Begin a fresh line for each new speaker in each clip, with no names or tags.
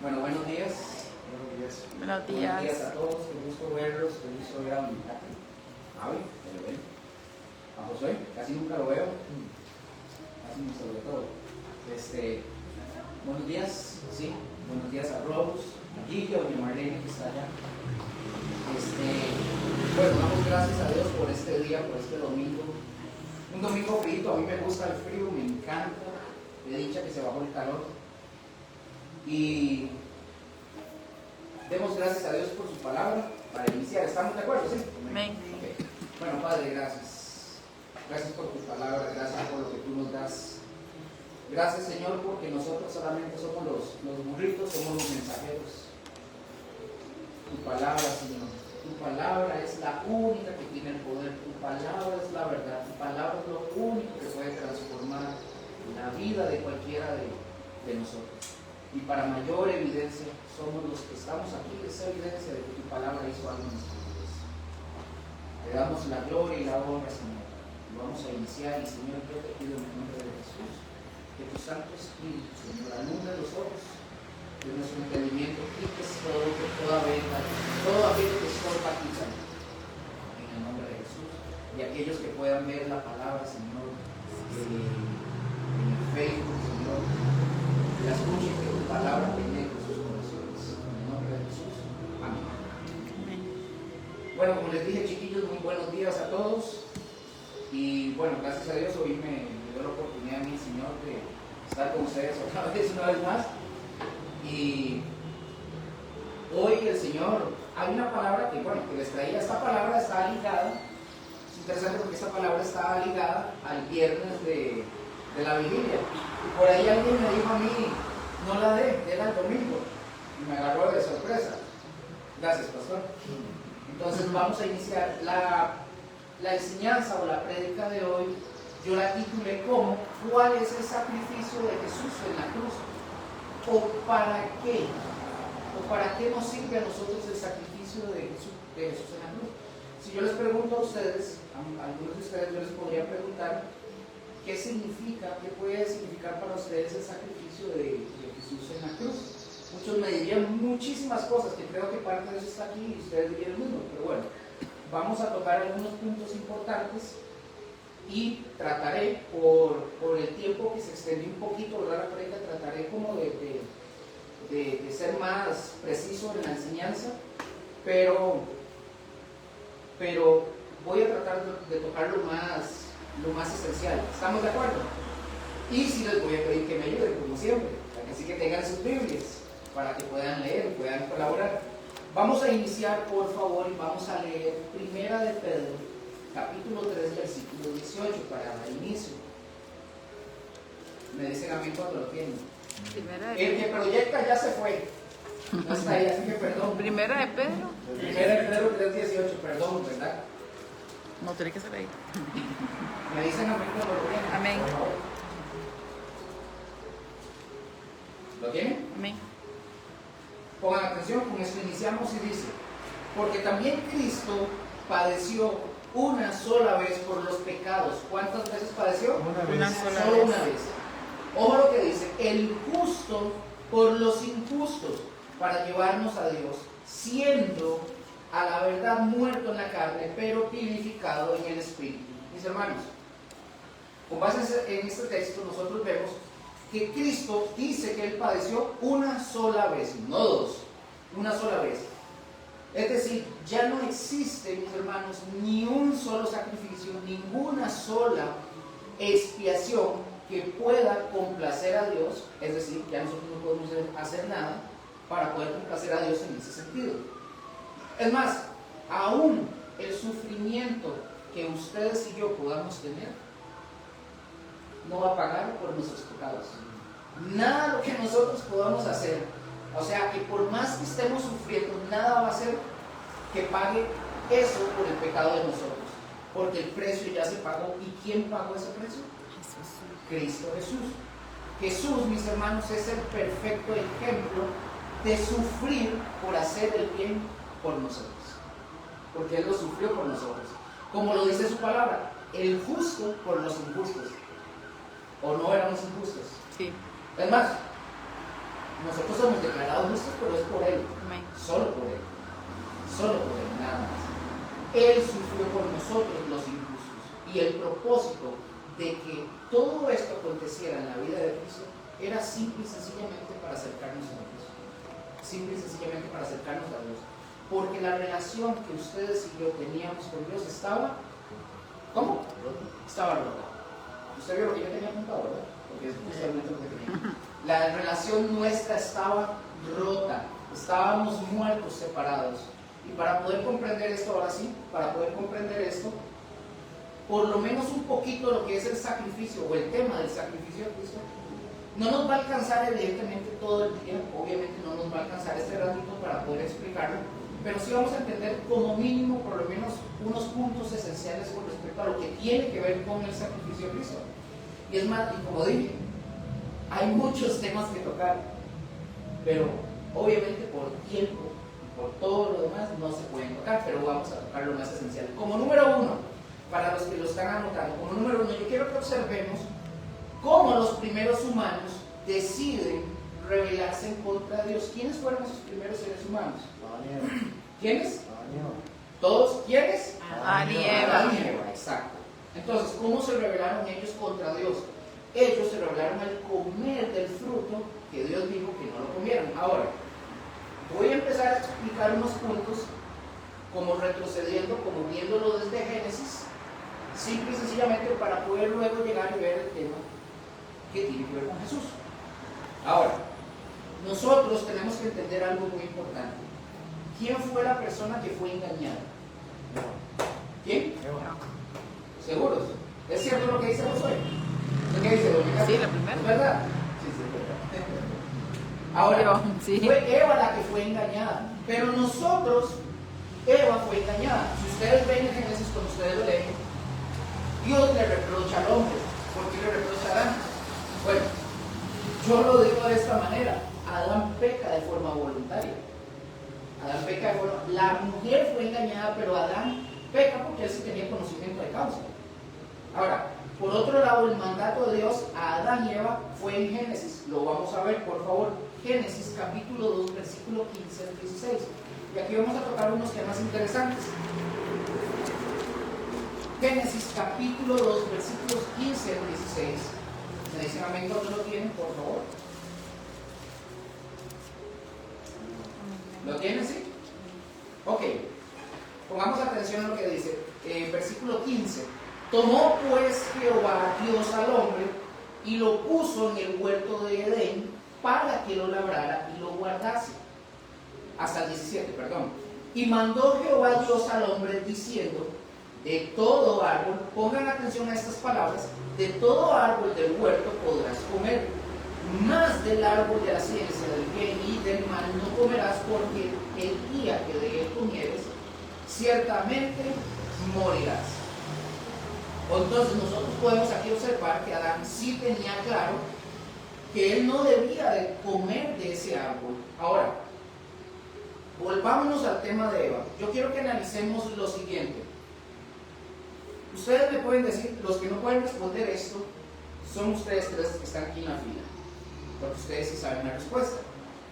Bueno, buenos días.
Buenos días.
Buenos días a todos. Qué gusto verlos. Qué gusto ver a mi Avi, ¿me lo ven? A Josué, casi nunca lo veo. Casi no sobre todo. Buenos días, sí. Buenos días a Rose, a Gillo, a doña Marlene que está allá. Bueno, damos gracias a Dios por este día, por este domingo. Un domingo frío, a mí me gusta el frío, me encanta. He dicho que se bajó el calor. Y demos gracias a Dios por su palabra para iniciar. ¿Estamos de acuerdo? ¿Sí?
Amén.
Okay. Bueno, Padre, gracias. Gracias por tu palabra, gracias por lo que tú nos das. Gracias, Señor, porque nosotros solamente somos los burritos, somos los mensajeros. Tu palabra, Señor, tu palabra es la única que tiene el poder. Tu palabra es la verdad. Tu palabra es lo único que puede transformar la vida de cualquiera de nosotros. Y para mayor evidencia, somos los que estamos aquí, esa evidencia de que tu palabra hizo algo en nuestras vidas. Te damos la gloria y la honra, Señor. Lo vamos a iniciar y, Señor, yo te pido en el nombre de Jesús que tu Santo Espíritu, Señor, alumbre los ojos de nuestro entendimiento, quites todo, que toda venda, todo aquello que estorba aquí, Señor, en el nombre de Jesús. Y aquellos que puedan ver la palabra, Señor, en el Facebook, Señor, la escuchen, que tu palabra penetre en sus corazones. En el nombre de Jesús. Amén.
Amén.
Bueno, como les dije, chiquillos, muy buenos días a todos. Y bueno, gracias a Dios hoy me dio la oportunidad a mí, Señor, de estar con ustedes otra vez, una vez más. Y hoy el Señor, hay una palabra que les traía. Esta palabra está ligada, es interesante porque esta palabra está ligada al viernes de la vigilia. Y por ahí alguien me dijo a mí, no la déla el domingo. Y me agarró de sorpresa. Gracias, pastor. Entonces vamos a iniciar la enseñanza o la prédica de hoy. Yo la titulé como ¿cuál es el sacrificio de Jesús en la cruz? ¿O para qué? ¿O para qué nos sirve a nosotros el sacrificio de Jesús en la cruz? Si yo les pregunto a ustedes, a algunos de ustedes yo les podría preguntar ¿qué significa, qué puede significar para ustedes el sacrificio de Jesús en la cruz? Muchos me dirían muchísimas cosas, que creo que parte de eso está aquí y ustedes dirían lo mismo, pero bueno, vamos a tocar algunos puntos importantes y trataré, por el tiempo que se extendió un poquito, ¿verdad? La prédica, trataré como de ser más preciso en la enseñanza, pero voy a tratar de tocar lo más esencial. ¿Estamos de acuerdo? Y sí les voy a pedir que me ayuden, como siempre, así que tengan sus Biblias para que puedan leer, puedan colaborar. Vamos a iniciar, por favor, y vamos a leer Primera de Pedro, capítulo 3, versículo 18, para el inicio. Me dicen a mí cuando lo tienen. El que proyecta ya se fue. No está ahí, así que perdón.
Primera de Pedro.
Primera de Pedro 3, 18, perdón, ¿verdad?
No, tiene que ser ahí.
Me dicen a mí cuando lo tienen.
Amén.
Por favor. ¿Lo tienen?
Amén.
Pongan atención, con esto iniciamos y dice: porque también Cristo padeció una sola vez por los pecados. ¿Cuántas veces padeció?
Una sola
Solo
vez.
una vez. Ojo lo que dice: el justo por los injustos, para llevarnos a Dios, siendo a la verdad muerto en la carne, pero vivificado en el Espíritu. Mis hermanos, con base en este texto nosotros vemos que Cristo dice que Él padeció una sola vez, no dos, una sola vez. Es decir, ya no existe, mis hermanos, ni un solo sacrificio, ninguna sola expiación que pueda complacer a Dios. Es decir, ya nosotros no podemos hacer nada para poder complacer a Dios en ese sentido. Es más, aún el sufrimiento que ustedes y yo podamos tener no va a pagar por nuestros pecados. Nada de lo que nosotros podamos hacer, o sea, que por más que estemos sufriendo, nada va a hacer que pague eso por el pecado de nosotros, porque el precio ya se pagó. ¿Y quién pagó ese precio? Cristo Jesús. Jesús, mis hermanos, es el perfecto ejemplo de sufrir por hacer el bien por nosotros, porque Él lo sufrió por nosotros, como lo dice su palabra, el justo por los injustos. ¿O no éramos injustos?
Sí.
Es más, Nosotros somos declarados justos, pero es por Él.
Amén.
Solo por Él. Solo por Él, nada más. Él sufrió por nosotros los injustos. Y el propósito de que todo esto aconteciera en la vida de Cristo era simple y sencillamente para acercarnos a Dios. Simple y sencillamente para acercarnos a Dios. Porque la relación que ustedes y yo teníamos con Dios estaba, ¿cómo? Estaba rota. Usted vio lo que yo tenía apuntado, ¿verdad? Porque es justamente lo que tenía. La relación nuestra estaba rota. Estábamos muertos, separados. Y para poder comprender esto, ahora sí, para poder comprender esto, por lo menos un poquito lo que es el sacrificio o el tema del sacrificio de Cristo, no nos va a alcanzar evidentemente todo el tiempo, obviamente no nos va a alcanzar este ratito para poder explicarlo, pero sí vamos a entender como mínimo por lo menos unos puntos esenciales con respecto a lo que tiene que ver con el sacrificio de Cristo. Y es más, y como dije, hay muchos temas que tocar, pero obviamente por tiempo y por todo lo demás no se pueden tocar, pero vamos a tocar lo más esencial. Como número uno, para los que lo están anotando, como número uno, yo quiero que observemos cómo los primeros humanos deciden rebelarse en contra de Dios. ¿Quiénes fueron esos primeros seres humanos? ¿Quiénes? ¿Todos? ¿Quiénes?
Adán y Eva.
Adán y Eva, exacto. Entonces, ¿cómo se rebelaron ellos contra Dios? Ellos se rebelaron al comer del fruto que Dios dijo que no lo comieran. Ahora, voy a empezar a explicar unos puntos como retrocediendo, como viéndolo desde Génesis, simple y sencillamente para poder luego llegar y ver el tema que tiene que ver con Jesús. Ahora, nosotros tenemos que entender algo muy importante. ¿Quién fue la persona que fue engañada? ¿Quién? ¿Seguros? ¿Es cierto lo que dice Josué? ¿Qué dice doña?
Sí, la primera.
¿Es verdad? Sí, sí, es verdad. Ahora,
sí.
Fue Eva la que fue engañada, pero nosotros, Eva fue engañada. Si ustedes ven en Génesis, cuando ustedes lo leen, Dios le reprocha al hombre. ¿Por qué le reprocha a Adán? Bueno, yo lo digo de esta manera: Adán peca de forma voluntaria. Adán peca de forma... La mujer fue engañada, pero Adán peca porque él sí tenía conocimiento de causa. Ahora, por otro lado, el mandato de Dios a Adán y Eva fue en Génesis. Lo vamos a ver, por favor. Génesis capítulo 2, versículo 15 al 16. Y aquí vamos a tocar unos temas interesantes. Génesis capítulo 2, versículos 15 al 16. ¿Me dicen amén cuando lo tienen, por favor? ¿Lo tienen, sí? Ok. Pongamos atención a lo que dice. Versículo 15. Tomó pues Jehová Dios al hombre y lo puso en el huerto de Edén para que lo labrara y lo guardase. Hasta el 17, perdón. Y mandó Jehová Dios al hombre diciendo: de todo árbol, pongan atención a estas palabras, de todo árbol del huerto podrás comer, mas del árbol de la ciencia del bien y del mal no comerás, porque el día que de él comieres, ciertamente morirás. Entonces nosotros podemos aquí observar que Adán sí tenía claro que él no debía de comer de ese árbol. Ahora, volvámonos al tema de Eva. Yo quiero que analicemos lo siguiente. Ustedes me pueden decir, los que no pueden responder esto, son ustedes tres que están aquí en la fila, porque ustedes sí saben la respuesta.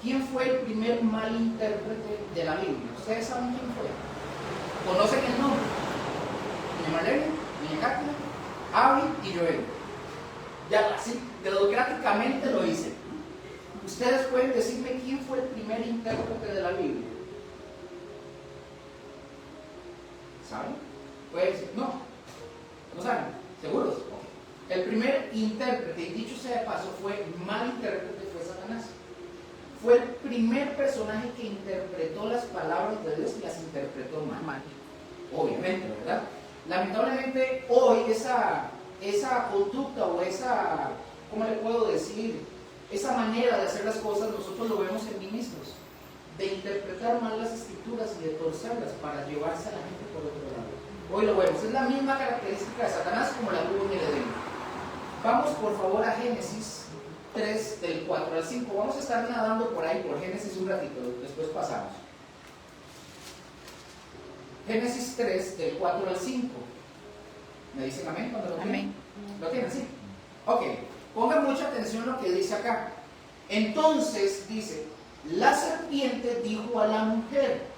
¿Quién fue el primer mal intérprete de la Biblia? ¿Ustedes saben quién fue? ¿Conocen el nombre? Doña Marlene, doña Cátia, Avi y Joel. Ya así, democráticamente lo hice. ¿Ustedes pueden decirme quién fue el primer intérprete de la Biblia? ¿Saben? Pueden decir, no. ¿No saben? ¿Seguros? Okay. El primer intérprete, y dicho sea de paso, fue mal intérprete, fue Satanás. Fue el primer personaje que interpretó las palabras de Dios y las interpretó mal. Obviamente, ¿verdad? Lamentablemente hoy esa conducta o esa, ¿cómo le puedo decir? Esa manera de hacer las cosas nosotros lo vemos en ministros, de interpretar mal las escrituras y de torcerlas para llevarse a la gente por otro lado. Hoy lo vemos, es la misma característica de Satanás como la tuvo en el Edén. Vamos por favor a Génesis 3 del 4 al 5. Vamos a estar nadando por ahí, por Génesis un ratito, después pasamos. Génesis 3 del 4 al 5. ¿Me dicen amén cuando lo tienen?
Amén.
¿Lo tienen? Sí. Ok, pongan mucha atención a lo que dice acá. Entonces dice, la serpiente dijo a la mujer.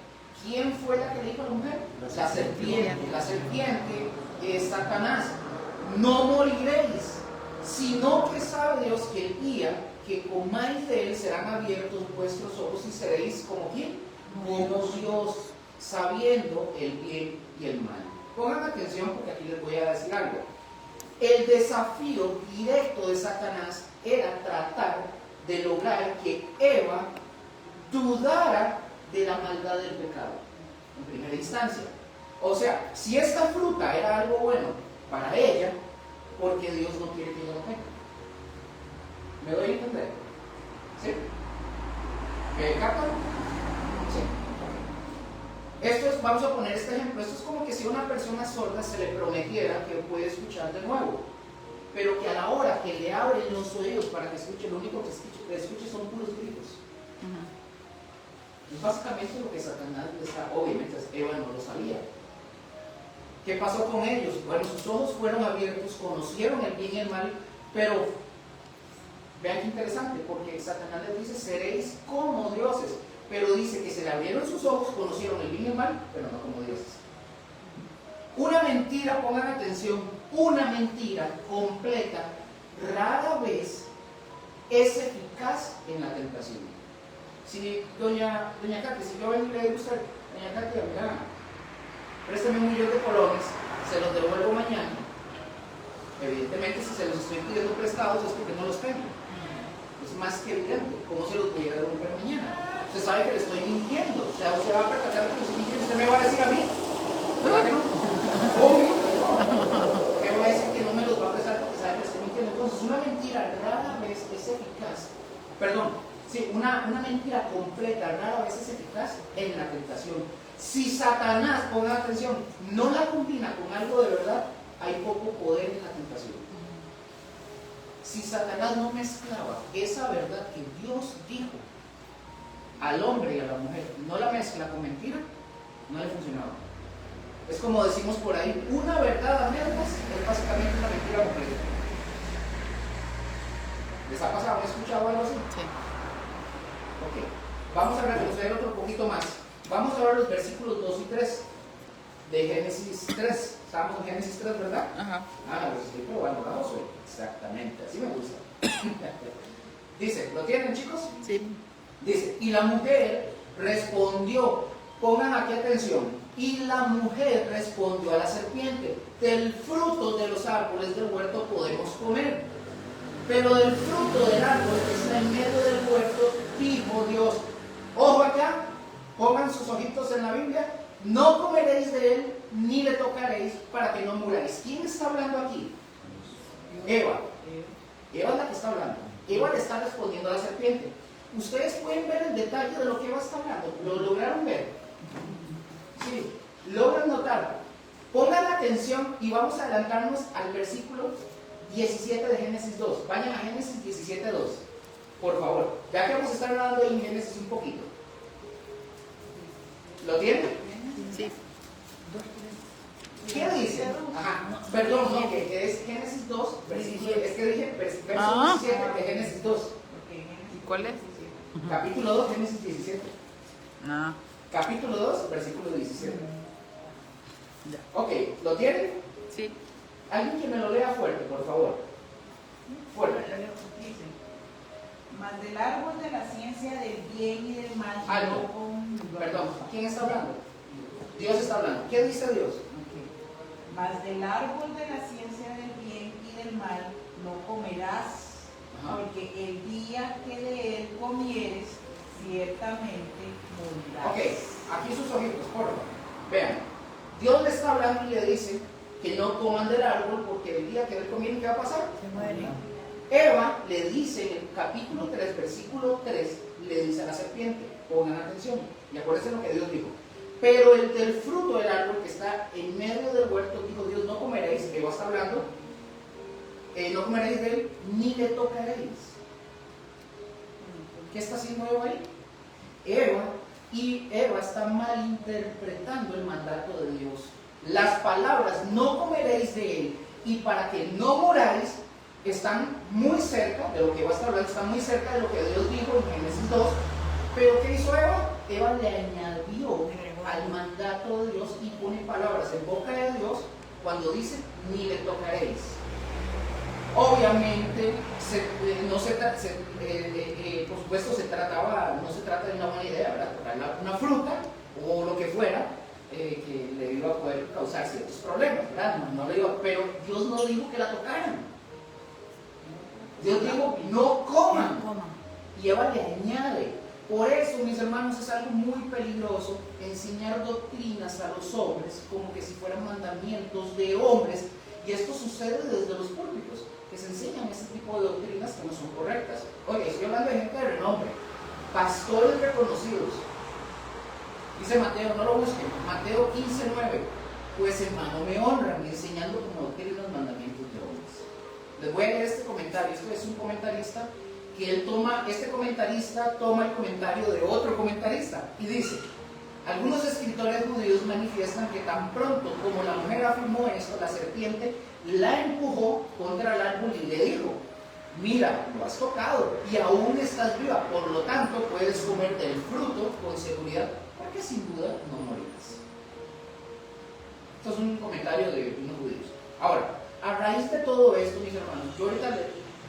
¿Quién fue la que le dijo a la mujer? La serpiente. La serpiente es Satanás. No moriréis, sino que sabe Dios que el día que comáis de él serán abiertos vuestros ojos y seréis como quién, como Dios, sabiendo el bien y el mal. Pongan atención porque aquí les voy a decir algo. El desafío directo de Satanás era tratar de lograr que Eva dudara de la maldad del pecado en primera instancia. O sea, si esta fruta era algo bueno para ella, porque Dios no quiere que ella lo tenga. ¿Me doy a entender? ¿Sí? ¿Me captan? Sí. Esto es, vamos a poner este ejemplo. Esto es como que si a una persona sorda se le prometiera que puede escuchar de nuevo, pero que a la hora que le abren los oídos para que escuche, lo único que escuche son puros gritos. Es básicamente lo que Satanás le está, obviamente Eva no lo sabía. ¿Qué pasó con ellos? Bueno, sus ojos fueron abiertos, conocieron el bien y el mal, pero vean qué interesante, porque Satanás les dice, seréis como dioses, pero dice que se le abrieron sus ojos, conocieron el bien y el mal, pero no como dioses. Una mentira, pongan atención, una mentira completa rara vez es eficaz en la tentación. Si doña Katia, si yo vengo y le digo a usted, doña Katia, mira, préstame $1 millón de colones, se los devuelvo mañana. Evidentemente, si se los estoy pidiendo prestados es porque no los tengo. Es más que evidente. ¿Cómo se los voy a devolver mañana? Usted sabe que le estoy mintiendo. O sea, usted va a percatar que le estoy mintiendo. Usted me va a decir a mí, ¿verdad que no? Obvio. ¿Qué me va a decir que no me los va a prestar porque sabe que le estoy mintiendo? Entonces, una mentira rara vez es eficaz. Perdón, sí, una mentira completa rara vez es eficaz en la tentación. Si Satanás, pongan atención, no la combina con algo de verdad, hay poco poder en la tentación. Si Satanás no mezclaba esa verdad que Dios dijo al hombre y a la mujer, no la mezcla con mentira, no le funcionaba. Es como decimos por ahí, una verdad a medias es básicamente una mentira completa. ¿Les ha pasado? ¿Han escuchado algo así?
Sí.
Ok, vamos a retroceder otro poquito más. Vamos a ver los versículos 2 y 3 de Génesis 3. Estamos en Génesis 3, ¿verdad?
Ajá.
Ah, los estoy probando, vamos hoy. Exactamente, así me gusta. Dice, ¿lo tienen, chicos?
Sí.
Dice, y la mujer respondió, pongan aquí atención, y la mujer respondió a la serpiente, del fruto de los árboles del huerto podemos comer, pero del fruto del árbol que está en medio del huerto, dijo Dios, ojo acá, pongan sus ojitos en la Biblia, no comeréis de él, ni le tocaréis, para que no muráis. ¿Quién está hablando aquí? Eva. Eva es la que está hablando. Eva le está respondiendo a la serpiente. Ustedes pueden ver el detalle de lo que Eva está hablando. ¿Lo lograron ver? Sí, logran notar. Pongan atención y vamos a adelantarnos al versículo 17 de Génesis 2. Vayan a Génesis 17, 2. Por favor. Ya que vamos a estar hablando en Génesis un poquito. ¿Lo tienen?
Sí.
¿Qué dice? Ajá, perdón, no, que es Génesis 2, versículo, es que dije verso 17 de Génesis 2.
¿Y cuál es?
Capítulo 2, Génesis 17.
No.
Capítulo 2, versículo 17.
Ya.
Ok, ¿lo tienen?
Sí.
Alguien que me lo lea fuerte, por favor. Fuerte.
Dice, mas del árbol de la ciencia del bien y del mal.
Algo. Perdón, ¿quién está hablando? Dios está hablando. ¿Qué dice Dios?
Mas del árbol de la ciencia del bien y del mal no comerás,
Ajá.
porque el día que de él comieres, ciertamente morirás.
Ok, aquí sus ojitos, por favor. Vean, Dios le está hablando y le dice que no coman del árbol porque el día que él comiere, ¿qué va a pasar?
Se muere.
Eva le dice en el capítulo 3, versículo 3, le dice a la serpiente, pongan atención, y acuérdense lo que Dios dijo. Pero el del fruto del árbol que está en medio del huerto, dijo Dios, no comeréis, Eva está hablando, no comeréis de él, ni le tocaréis. ¿Qué está haciendo Eva ahí? Eva está malinterpretando el mandato de Dios. Las palabras, no comeréis de él, y para que no moráis, están muy cerca de lo que Eva está hablando, están muy cerca de lo que Dios dijo en Génesis 2, pero ¿qué hizo Eva? Eva le añadió al mandato de Dios y pone palabras en boca de Dios cuando dice, ni le tocaréis. Obviamente, por supuesto, no se trata de una buena idea, ¿verdad? Tocar una fruta o lo que fuera que le iba a poder causar ciertos problemas, ¿verdad? No le digo, pero Dios no dijo que la tocaran. Dios dijo, no coman. Y Eva le añade. Por eso, mis hermanos, es algo muy peligroso enseñar doctrinas a los hombres como que si fueran mandamientos de hombres. Y esto sucede desde los púlpitos, que se enseñan este tipo de doctrinas que no son correctas. Oye, estoy hablando de gente de renombre, pastores reconocidos. Dice Mateo, no lo busquen, Mateo 15:9. Pues hermano, me honran enseñando como doctrina los mandamientos de hombres. Les voy a leer este comentario. Esto es un comentarista que este comentarista toma el comentario de otro comentarista y dice: algunos escritores judíos manifiestan que tan pronto como la mujer afirmó esto, la serpiente la empujó contra el árbol y le dijo: mira, lo has tocado y aún estás viva, por lo tanto puedes comer del fruto con seguridad, porque sin duda no morirás. Esto es un comentario de unos judíos. Ahora, a raíz de todo esto, mis hermanos, yo ahorita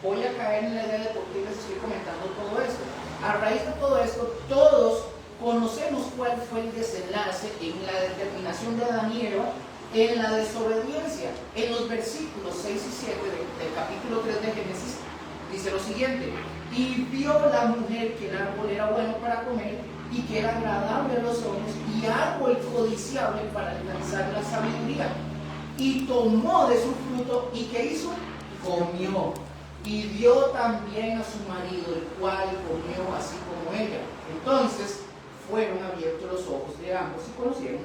voy a caer en la idea de por qué les estoy comentando todo esto. A raíz de todo esto, todos conocemos cuál fue el desenlace en la determinación de Adán y Eva en la desobediencia. En los versículos 6 y 7 del capítulo 3 de Génesis dice lo siguiente: y vio la mujer que el árbol era bueno para comer y que era agradable a los ojos y árbol codiciable para alcanzar la sabiduría, y tomó de su fruto y ¿qué hizo? Comió, y dio también a su marido, el cual comió así como ella. Entonces fueron abiertos los ojos de ambos y conocieron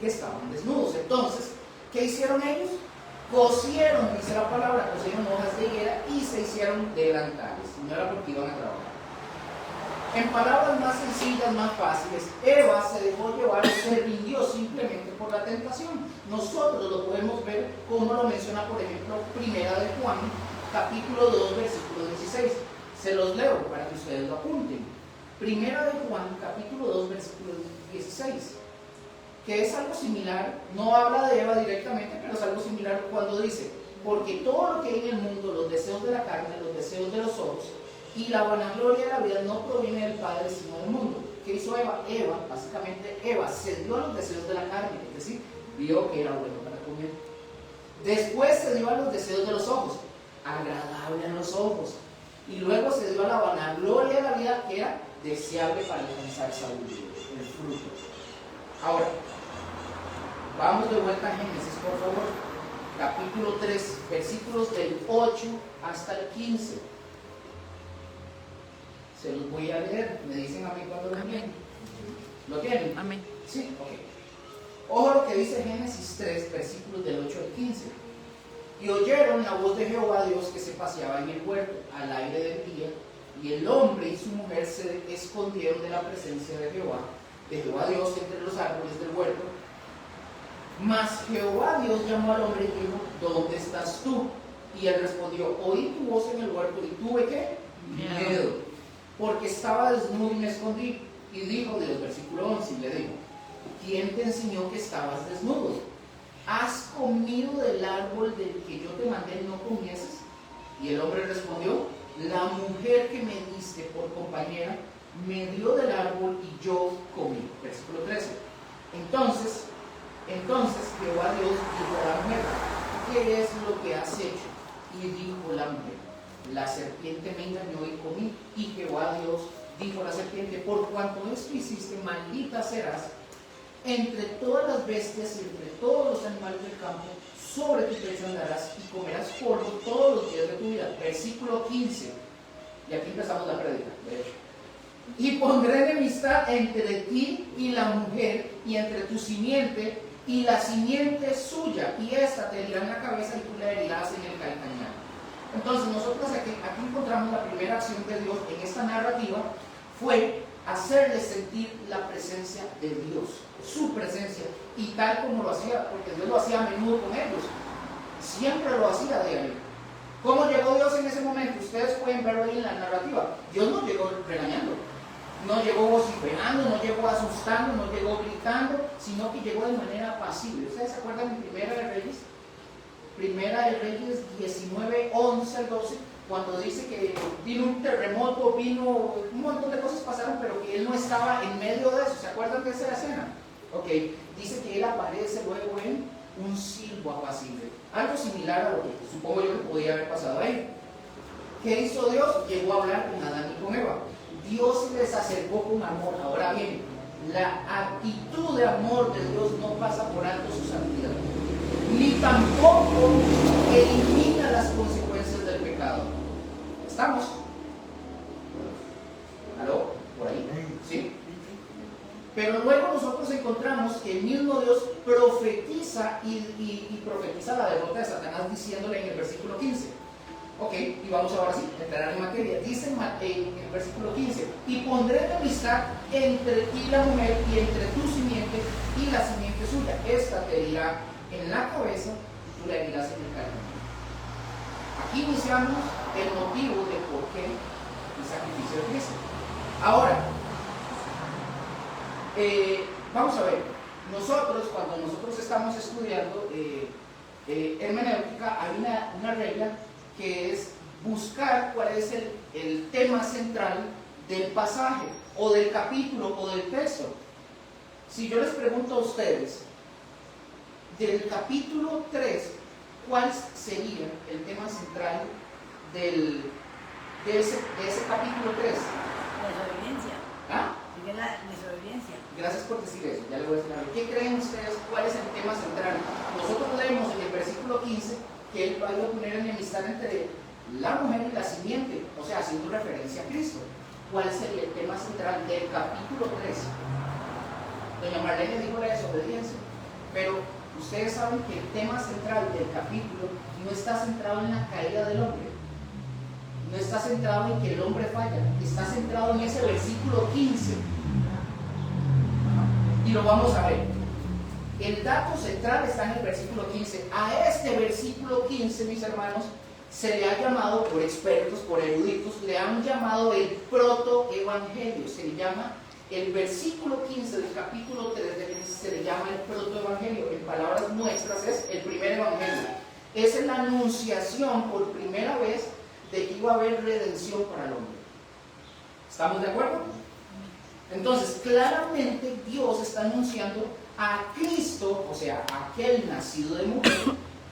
que estaban desnudos. Entonces, ¿qué hicieron ellos? Cosieron, dice la palabra, cosieron hojas de higuera y se hicieron delantales. No era porque iban a trabajar. En palabras más sencillas, más fáciles, Eva se dejó llevar, se rindió simplemente por la tentación. Nosotros lo podemos ver como lo menciona, por ejemplo, Primera de Juan, capítulo 2, versículo 16. Se los leo para que ustedes lo apunten. Primera de Juan, capítulo 2, versículo 16. Que es algo similar, no habla de Eva directamente, pero es algo similar cuando dice: porque todo lo que hay en el mundo, los deseos de la carne, los deseos de los ojos y la vanagloria de la vida, no proviene del Padre sino del mundo. ¿Qué hizo Eva? Básicamente Eva cedió a los deseos de la carne, es decir, vio que era bueno para comer. Después se dio a los deseos de los ojos, agradable a los ojos, y luego se dio a la vanagloria de la vida, que era deseable para alcanzar sabiduría, el fruto. Ahora, vamos de vuelta a Génesis, por favor, capítulo 3, versículos del 8 hasta el 15. Se los voy a leer, me dicen a mí cuando lo tienen. ¿Lo tienen?
Amén.
Sí, ok. Ojo lo que dice Génesis 3, versículos del 8 al 15. Y oyeron la voz de Jehová Dios que se paseaba en el huerto al aire del día, y el hombre y su mujer se escondieron de la presencia de Jehová Dios entre los árboles del huerto. Mas Jehová Dios llamó al hombre y dijo: ¿dónde estás tú? Y él respondió: oí tu voz en el huerto y tuve ¿qué? Miedo, porque estaba desnudo y me escondí. Y dijo, de los versículos 11, y le dijo: ¿quién te enseñó que estabas desnudo? ¿Has comido del árbol del que yo te mandé no comieses? Y el hombre respondió: la mujer que me diste por compañera me dio del árbol y yo comí. Versículo 13. Entonces Jehová Dios dijo a la mujer: ¿qué es lo que has hecho? Y dijo la mujer: la serpiente me engañó y comí. Y Jehová Dios dijo a la serpiente: por cuanto esto hiciste, maldita serás entre todas las bestias y entre todos los animales del campo. Sobre tu pecho andarás y comerás polvo todos los días de tu vida. Versículo 15. Y aquí empezamos la prédica, de hecho. Y pondré enemistad entre ti y la mujer, y entre tu simiente y la simiente suya, y esta te herirá en la cabeza y tú la herirás en el calcañar. Entonces nosotros aquí encontramos la primera acción de Dios en esta narrativa, fue hacerles sentir la presencia de Dios, su presencia, y tal como lo hacía, porque Dios lo hacía a menudo con ellos, siempre lo hacía de él. ¿Cómo llegó pueden verlo ahí en la narrativa. Dios no llegó regañando, no llegó vociferando, no llegó asustando, no llegó gritando, sino que llegó de manera pasible. ¿Ustedes se acuerdan de Primera de Reyes? Primera de Reyes 19, 11 al 12, cuando dice que vino un terremoto, vino un montón de cosas pasaron, pero que él no estaba en medio de eso. ¿Se acuerdan de esa escena? Ok, dice que él aparece luego en un silbo apacible. Algo similar a lo que supongo yo que podía haber pasado ahí. ¿Qué hizo Dios? Llegó a hablar con Adán y con Eva. Dios les acercó con amor. Ahora bien, la actitud de amor de Dios no pasa por alto su santidad, ni tampoco elimina las consecuencias del pecado. ¿Estamos? ¿Aló? ¿Por ahí? ¿Sí? Pero luego nosotros encontramos que el mismo Dios profetiza y profetiza la derrota de Satanás diciéndole en el versículo 15. Ok, y vamos ahora sí a entrar en materia. Dice en el versículo 15: y pondré enemistad entre ti y la mujer, y entre tu simiente y la simiente suya. Esta te herirá en la cabeza y tú la herirás en el calcañar. Aquí iniciamos el motivo de por qué el sacrificio de Cristo. Ahora, vamos a ver, cuando nosotros estamos estudiando hermenéutica, hay una regla que es buscar cuál es el tema central del pasaje, o del capítulo, o del texto. Si yo les pregunto a ustedes, del capítulo 3, ¿cuál sería el tema central de ese capítulo 3?
Desobediencia.
¿Ah?
Sigue la desobediencia.
Gracias por decir eso, ya le voy a decir algo. ¿Qué creen ustedes? ¿Cuál es el tema central? Nosotros leemos en el versículo 15 que él va a poner enemistad entre la mujer y la simiente, o sea, haciendo referencia a Cristo. ¿Cuál sería el tema central del capítulo 3? Doña Marlene dijo la desobediencia, pero ustedes saben que el tema central del capítulo no está centrado en la caída del hombre, no está centrado en que el hombre falla, está centrado en ese versículo 15. Y lo vamos a ver. El dato central está en el versículo 15. A este versículo 15, mis hermanos, se le ha llamado, por expertos, por eruditos, le han llamado el protoevangelio. Se le llama el versículo 15 del capítulo 3 de Génesis, se le llama el protoevangelio. En palabras nuestras es el primer evangelio. Es la anunciación por primera vez de que iba a haber redención para el hombre. ¿Estamos de acuerdo? Entonces, claramente Dios está anunciando a Cristo, o sea, aquel nacido de mujer,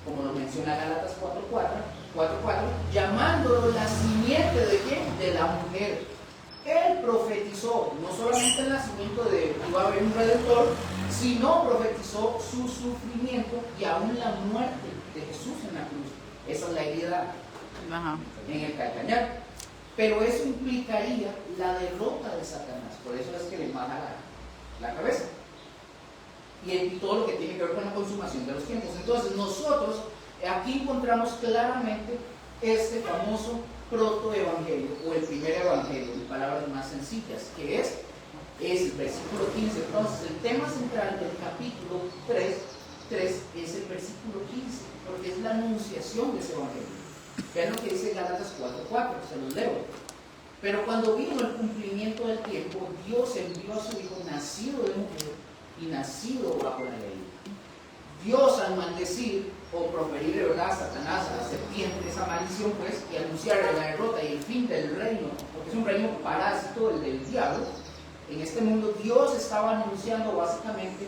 como lo menciona Gálatas 4:4, llamándolo la simiente de ¿quién? De la mujer. Él profetizó no solamente el nacimiento de que iba a haber un redentor, sino profetizó su sufrimiento y aún la muerte de Jesús en la cruz. Esa es la herida en el calcañar. Pero eso implicaría la derrota de Satanás. Por eso es que le baja la cabeza. Y todo lo que tiene que ver con la consumación de los tiempos. Entonces nosotros aquí encontramos claramente este famoso protoevangelio, o el primer evangelio, en palabras más sencillas, que es el versículo 15. Entonces el tema central del capítulo 3 es el versículo 15, porque es la anunciación de ese evangelio. Vean lo que dice Gálatas 4:4, se los leo. Pero cuando vino el cumplimiento del tiempo, Dios envió a su Hijo nacido de mujer y nacido bajo la ley. Dios, al maldecir o proferir de verdad a Satanás, a la serpiente, esa maldición, pues, y anunciarle la derrota y el fin del reino, porque es un reino parásito, el del diablo, en este mundo, Dios estaba anunciando básicamente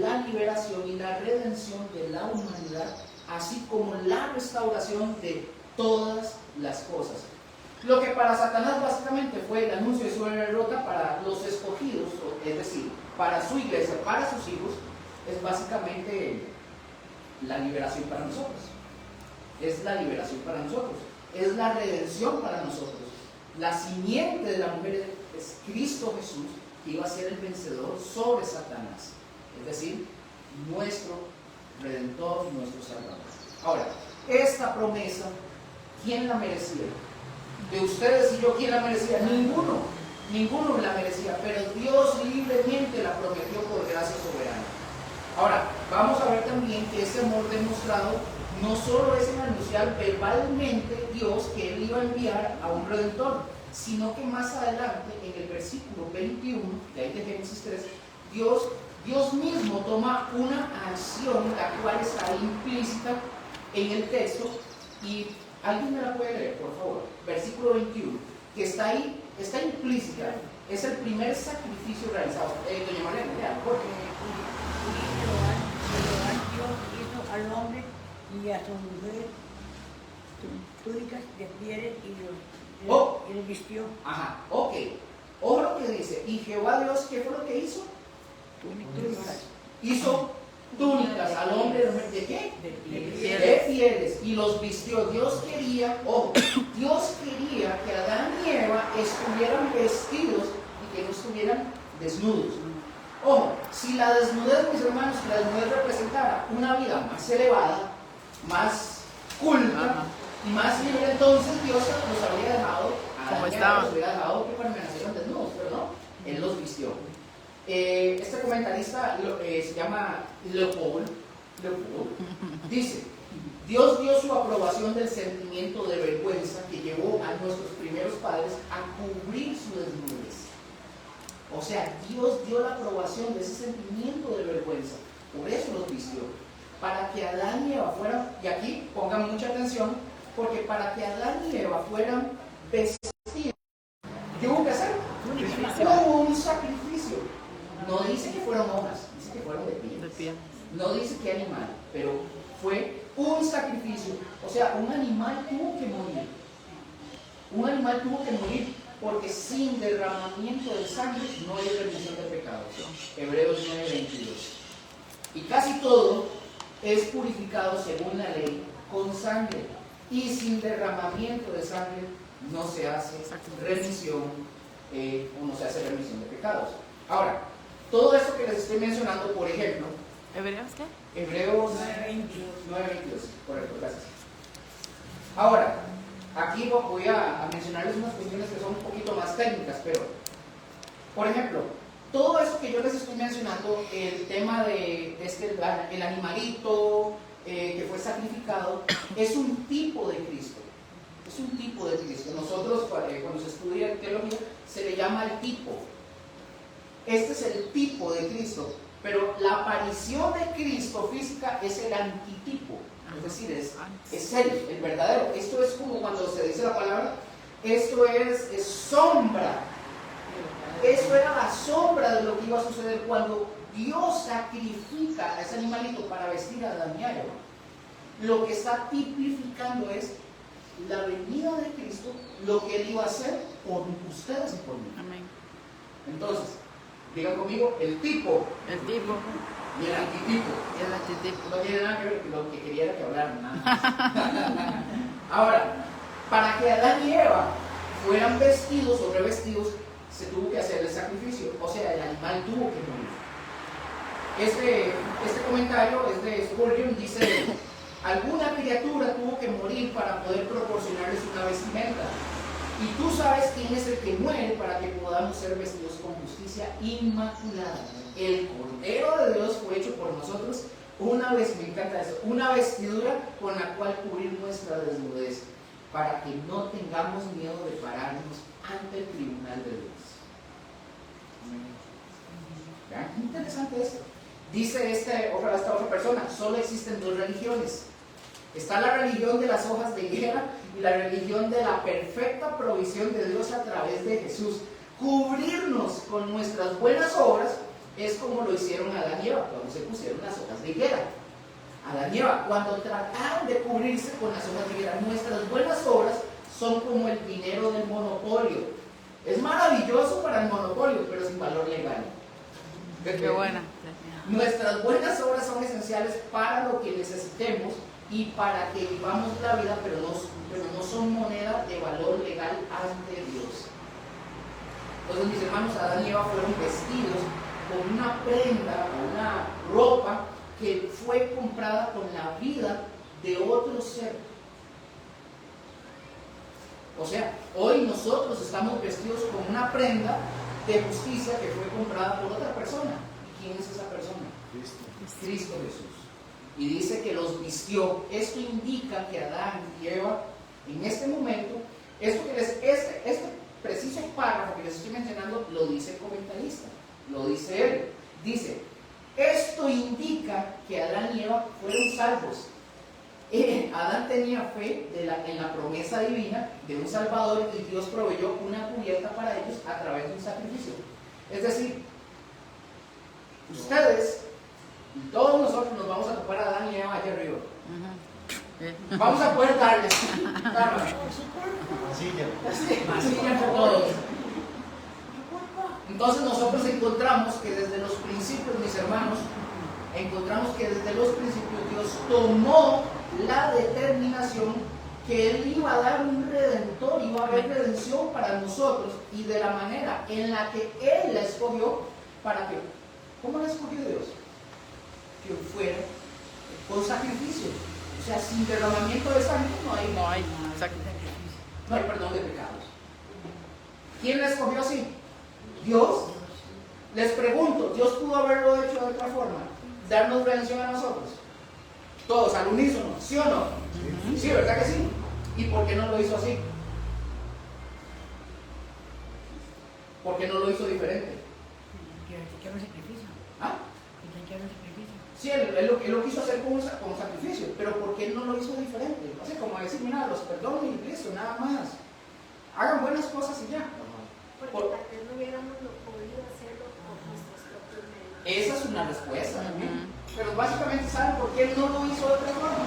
la liberación y la redención de la humanidad, así como la restauración de todas las cosas. Lo que para Satanás básicamente fue el anuncio de su derrota, para los escogidos, es decir, para su iglesia, para sus hijos, es básicamente la liberación para nosotros. Es la liberación para nosotros. Es la redención para nosotros. La simiente de la mujer es Cristo Jesús, que iba a ser el vencedor sobre Satanás. Es decir, nuestro Redentor, nuestro Salvador. Ahora, esta promesa, ¿quién la merecía? De ustedes y yo, ¿quién la merecía? Ninguno la merecía, pero Dios libremente la prometió por gracia soberana. Ahora, vamos a ver también que ese amor demostrado no solo es en anunciar verbalmente Dios que Él iba a enviar a un redentor, sino que más adelante, en el versículo 21, de ahí de Génesis 3, Dios mismo toma una acción, la cual está implícita en el texto, y alguien me la puede leer, por favor. Versículo 21, que está ahí, está implícita, es el primer sacrificio realizado. Doña Marlene, lea, por favor.
Dios hizo al hombre y a su mujer túnicas de pieles y los vistió.
Ajá, ok. Ojo lo que dice. Y Jehová Dios, ¿qué fue lo que hizo?
Túnicas.
Hizo túnicas al hombre ¿de qué? De pieles. Y los vistió. Dios quería, ojo, Dios quería que Adán y Eva estuvieran vestidos y que no estuvieran desnudos. Ojo, si la desnudez, mis hermanos, si la desnudez representara una vida más elevada, más culta y más libre, entonces Dios los habría dejado,
como
los habría dejado que permanecieran desnudos, pero no, Él los vistió. Este comentarista se llama Leopold, dice: Dios dio su aprobación del sentimiento de vergüenza que llevó a nuestros primeros padres a cubrir su desnudez. O sea, Dios dio la aprobación de ese sentimiento de vergüenza, por eso los vistió, para que Adán y Eva fueran, y aquí pongan mucha atención, porque para que Adán y Eva fueran vestidos, ¿qué hubo que hacer? Hubo un sacrificio. No dice que fueron hojas, dice que fueron de piel. No dice qué animal, pero fue un sacrificio. O sea, un animal tuvo que morir. Un animal tuvo que morir porque sin derramamiento de sangre no hay remisión de pecados. Hebreos 9:22. Y casi todo es purificado según la ley con sangre. Y sin derramamiento de sangre no se hace remisión o no se hace remisión de pecados. Ahora, todo esto que les estoy mencionando, por ejemplo,
¿Hebreos qué?
Hebreos 9:22, correcto, gracias. Ahora, aquí voy a mencionarles unas cuestiones que son un poquito más técnicas, pero, por ejemplo, todo eso que yo les estoy mencionando, el tema de el animalito que fue sacrificado, es un tipo de Cristo. Es un tipo de Cristo. Nosotros, cuando se estudia teología, se le llama el tipo. Este es el tipo de Cristo, pero la aparición de Cristo física es el antitipo, es decir, es él, el verdadero. Esto es como cuando se dice la palabra, esto es sombra. Eso era la sombra de lo que iba a suceder cuando Dios sacrifica a ese animalito para vestir a Adán y a Eva. Lo que está tipificando es la venida de Cristo, lo que Él iba a hacer por ustedes y por mí.
Amén.
Entonces, digan conmigo, el tipo
El tipo
y el antitipo.
y el antitipo.
No tiene nada que ver, lo que quería era que hablaran nada más. Ahora, para que Adán y Eva fueran vestidos o revestidos, se tuvo que hacer el sacrificio, o sea, el animal tuvo que morir. Este comentario es de Spurgeon, dice: alguna criatura tuvo que morir para poder proporcionarles una vestimenta. Y tú sabes quién es el que muere para que podamos ser vestidos con justicia inmaculada. El Cordero de Dios fue hecho por nosotros una vestidura con la cual cubrir nuestra desnudez, para que no tengamos miedo de pararnos ante el tribunal de Dios. ¿Vean qué interesante esto? Dice esta otra persona: solo existen dos religiones. Está la religión de las hojas de higuera y la religión de la perfecta provisión de Dios a través de Jesús. Cubrirnos con nuestras buenas obras es como lo hicieron Adán y Eva cuando se pusieron las hojas de higuera. Adán y Eva, cuando trataron de cubrirse con las hojas de higuera, nuestras buenas obras son como el dinero del monopolio. Es maravilloso para el monopolio, pero sin valor legal.
Qué buena.
Nuestras buenas obras son esenciales para lo que necesitemos y para que vivamos la vida, pero no son moneda de valor legal ante Dios. Entonces, mis hermanos, Adán y Eva fueron vestidos con una prenda o una ropa que fue comprada con la vida de otro ser. O sea, hoy nosotros estamos vestidos con una prenda de justicia que fue comprada por otra persona. ¿Y quién es esa persona? Cristo Jesús. y dice que los vistió. Esto indica que Adán y Eva, en este momento, este preciso párrafo que les estoy mencionando, lo dice el comentarista, lo dice él. Dice, esto indica que Adán y Eva fueron salvos. Adán tenía fe en la promesa divina de un Salvador y Dios proveyó una cubierta para ellos a través de un sacrificio. Es decir, ustedes y todos nosotros nos vamos a topar a Adán y Eva allá arriba. Vamos a poder darles masilla por todos. Entonces nosotros encontramos que desde los principios, mis hermanos, encontramos que desde los principios Dios tomó la determinación que Él iba a dar un redentor, iba a haber redención para nosotros, y de la manera en la que Él la escogió, ¿para qué? ¿Cómo la escogió Dios? Que fuera con sacrificio. O sea, sin derramamiento de sangre no hay perdón de pecados. ¿Quién la escogió así? Dios. Les pregunto, ¿Dios pudo haberlo hecho de otra forma? ¿Darnos redención a nosotros? Todos al unísono, ¿sí o no? Sí, ¿verdad que sí? ¿Y por qué no lo hizo así? ¿Por qué no lo hizo diferente? ¿Ah? Sí, él lo quiso hacer con sacrificio, pero ¿por qué no lo hizo diferente? O sea, como decir, mira, los perdono y listo, nada más. Hagan buenas cosas y ya.
Porque tal vez no hubiéramos podido hacerlo por nuestros propios medios.
Esa es una respuesta también. Pero básicamente, ¿saben por qué no lo hizo de otra forma?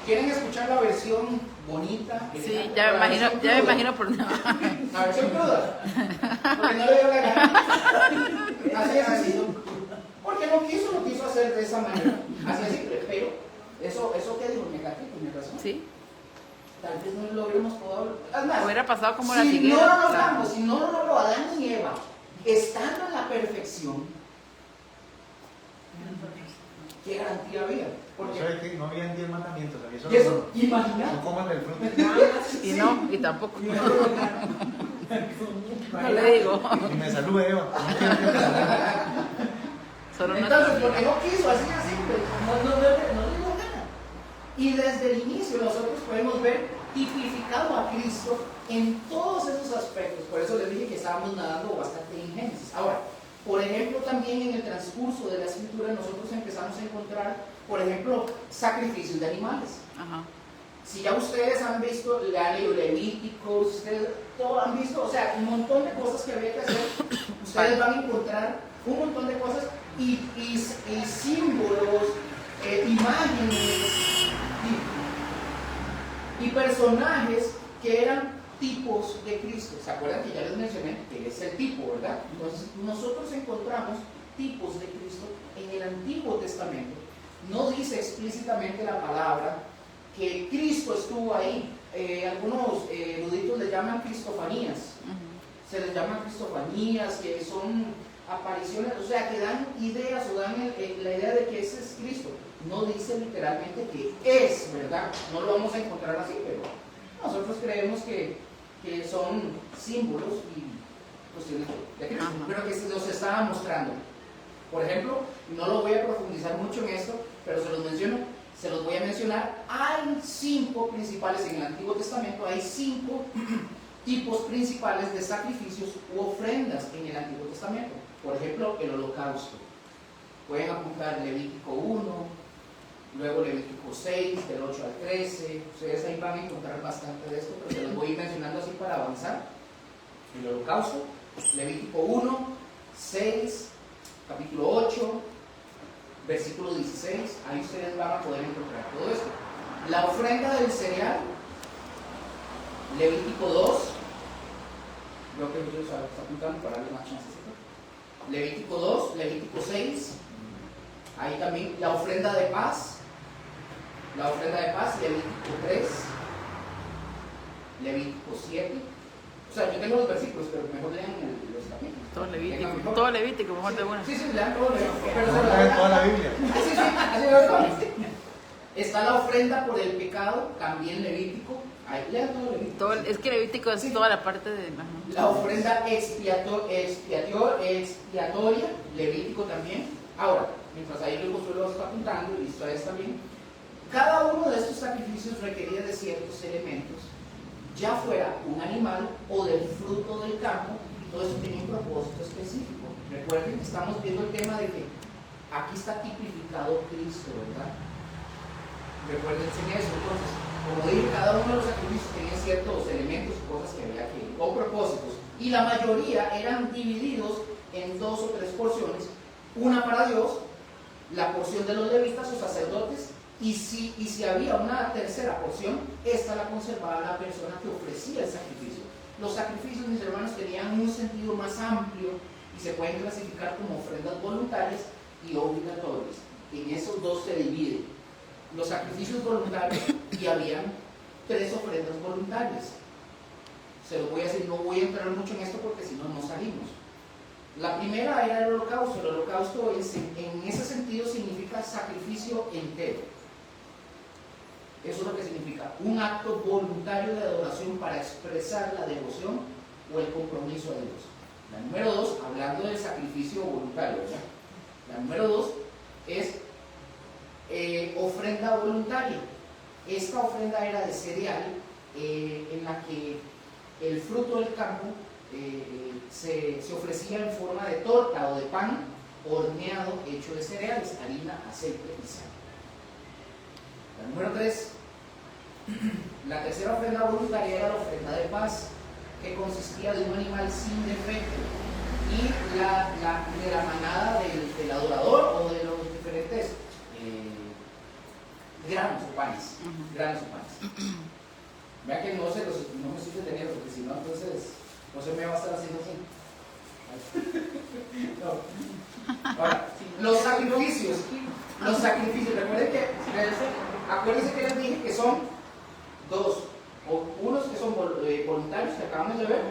¿Quieren escuchar la versión bonita?
Sí, ya me imagino por nada.
La versión cruda. Porque no le dio la gana. Así es así. Porque no quiso hacer de esa manera. Así es simple. Pero eso que dijo, me razón.
Sí.
Tal vez no lo hubiéramos podido. Además,
Hubiera pasado como la
si
higuera.
no lo logramos, si no lo logró Adán y Eva, estando en la perfección, ¿qué garantía había? Porque
¿Sabes qué? No habían 10 mandamientos.
y eso, imagínate.
No coman del fruto.
Y no, y tampoco.
Y no lo lograron.
No le digo.
Y me salude, Eva.
Solo no.
Entonces, porque no quiso, así de simple, no le dio gana. Y desde el inicio nosotros podemos ver tipificado a Cristo en todos esos aspectos. Por eso les dije que estábamos nadando bastante en Génesis. Ahora, por ejemplo, también en el transcurso de la escritura nosotros empezamos a encontrar, por ejemplo, sacrificios de animales.
Ajá.
Si ya ustedes han visto, le han leído Levítico, ustedes todo han visto, o sea, un montón de cosas que había que hacer, ustedes van a encontrar un montón de cosas y símbolos, imágenes y personajes que eran tipos de Cristo. ¿Se acuerdan que ya les mencioné que es el tipo, verdad? Entonces nosotros encontramos tipos de Cristo en el Antiguo Testamento. No dice explícitamente la palabra que Cristo estuvo ahí. Algunos eruditos le llaman cristofanías. Se les llama cristofanías, que son apariciones, o sea, que dan ideas o dan la idea de que ese es Cristo. No dice literalmente que es, ¿verdad? No lo vamos a encontrar así, pero nosotros creemos que son símbolos y cuestiones de Cristo, pero que se nos estaba mostrando. Por ejemplo, no lo voy a profundizar mucho en esto, pero se los voy a mencionar. Hay 5 principales en el Antiguo Testamento, hay 5 tipos principales de sacrificios u ofrendas en el Antiguo Testamento. Por ejemplo, el holocausto. Pueden apuntar Levítico 1, luego Levítico 6, del 8 al 13. Ustedes ahí van a encontrar bastante de esto, pero se los voy a ir mencionando así para avanzar. El holocausto, Levítico 1, 6, capítulo 8, versículo 16. Ahí ustedes van a poder encontrar todo esto. La ofrenda del cereal, Levítico 2. Creo que ustedes están apuntando para darle más chances. Levítico 2, Levítico 6. Ahí también la ofrenda de paz. Levítico 3, Levítico 7. O sea, yo tengo los versículos, pero mejor lean los capítulos.
Todo Levítico, mejor de una.
Sí, lean todo Levítico. Pero
Vamos a ver toda la Biblia.
Sí, así lo. Está la ofrenda por el pecado, también Levítico. Ahí lean todo Levítico.
Es que Levítico es toda la parte de.
La ofrenda expiatoria, Levítico también. Ahora, mientras ahí luego Josué lo está apuntando y ustedes también, cada uno de estos sacrificios requería de ciertos elementos, ya fuera un animal o del fruto del campo, y todo eso tenía un propósito específico. Recuerden que estamos viendo el tema de que aquí está tipificado Cristo, ¿verdad? Recuérdense en eso. Entonces, como dije, cada uno de los sacrificios tenía ciertos elementos, cosas que había que, o propósitos, y la mayoría eran divididos en 2 o 3 porciones, una para Dios, la porción de los levitas o sacerdotes, y si había una tercera porción, esta la conservaba la persona que ofrecía el sacrificio. Los sacrificios, mis hermanos, tenían un sentido más amplio y se pueden clasificar como ofrendas voluntarias y obligatorias. En esos dos se dividen los sacrificios voluntarios y habían 3 ofrendas voluntarias. Se lo voy a decir, no voy a entrar mucho en esto porque si no, no salimos. La primera era el holocausto. El holocausto en ese sentido significa sacrificio entero. Eso es lo que significa un acto voluntario de adoración para expresar la devoción o el compromiso a Dios. La número 2, hablando del sacrificio voluntario, ¿verdad? La número 2 es ofrenda voluntaria. Esta ofrenda era de cereal, en la que el fruto del campo se ofrecía en forma de torta o de pan horneado hecho de cereales, harina, aceite y sal. La número 3, la tercera ofrenda voluntaria era la ofrenda de paz, que consistía de un animal sin defecto y de la manada del adorador o de los diferentes granos o panes. Granos o panes. Vean que no me estoy deteniendo, porque si no, entonces José me va a estar haciendo así. No. Ahora, los sacrificios, recuerden que, acuérdense que les dije que son 2, unos que son voluntarios, que acabamos de ver,